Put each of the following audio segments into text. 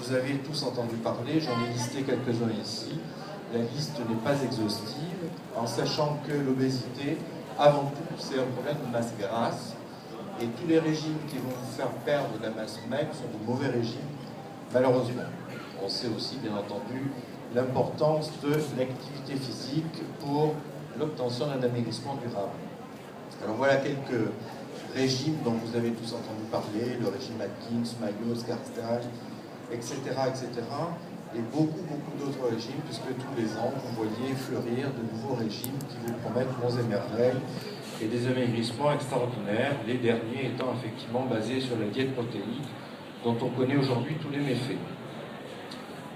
vous avez tous entendu parler, j'en ai listé quelques-uns ici. La liste n'est pas exhaustive, en sachant que l'obésité, avant tout, c'est un problème de masse grasse. Et tous les régimes qui vont vous faire perdre de la masse maigre sont de mauvais régimes, malheureusement. On sait aussi, bien entendu, l'importance de l'activité physique pour l'obtention d'un amaigrissement durable. Alors voilà quelques régimes dont vous avez tous entendu parler, le régime Atkins, Mayo, Skarsgård, etc., etc. Et beaucoup d'autres régimes, puisque tous les ans, vous voyez fleurir de nouveaux régimes qui vous promettent monts et merveilles et des amaigrissements extraordinaires, les derniers étant effectivement basés sur la diète protéique, dont on connaît aujourd'hui tous les méfaits.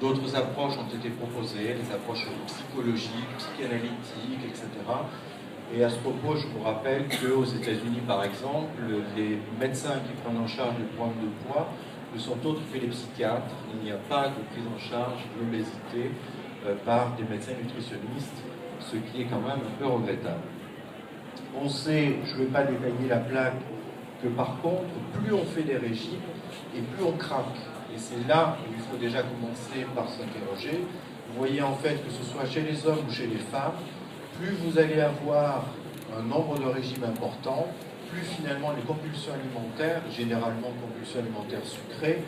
D'autres approches ont été proposées, des approches psychologiques, psychanalytiques, etc. Et à ce propos, je vous rappelle qu'aux États-Unis, par exemple, les médecins qui prennent en charge les problèmes de poids ne sont autres que les psychiatres. Il n'y a pas de prise en charge de l'obésité par des médecins nutritionnistes, ce qui est quand même un peu regrettable. On sait, je ne vais pas détailler la plaque, que par contre, plus on fait des régimes et plus on craque. Et c'est là où il faut déjà commencer par s'interroger. Vous voyez en fait que ce soit chez les hommes ou chez les femmes, plus vous allez avoir un nombre de régimes important, plus finalement les compulsions alimentaires, généralement compulsions alimentaires sucrées,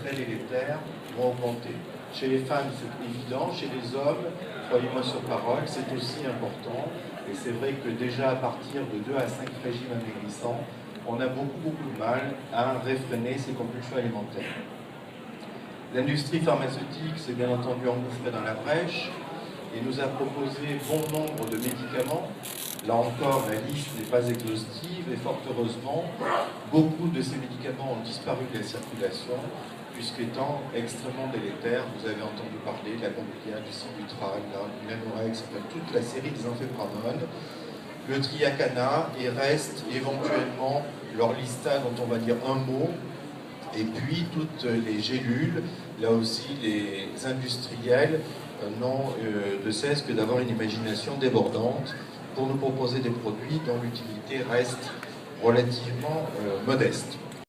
très délétères, vont augmenter. Chez les femmes, c'est évident. Chez les hommes, croyez-moi sur parole, c'est aussi important. Et c'est vrai que déjà à partir de 2 à 5 régimes amaigrissants, on a beaucoup de mal à réfréner ces compulsions alimentaires. L'industrie pharmaceutique s'est bien entendu engouffrée dans la brèche et nous a proposé bon nombre de médicaments. Là encore, la liste n'est pas exhaustive et fort heureusement, beaucoup de ces médicaments ont disparu de la circulation puisqu'étant extrêmement délétères. Vous avez entendu parler de la Combilia, du Sibutral, du Nanorex, enfin, toute la série des amphépramones, le Triacana, et reste éventuellement leur lista dont on va dire un mot, et puis toutes les gélules. Là aussi, les industriels n'ont de cesse que d'avoir une imagination débordante pour nous proposer des produits dont l'utilité reste relativement modeste.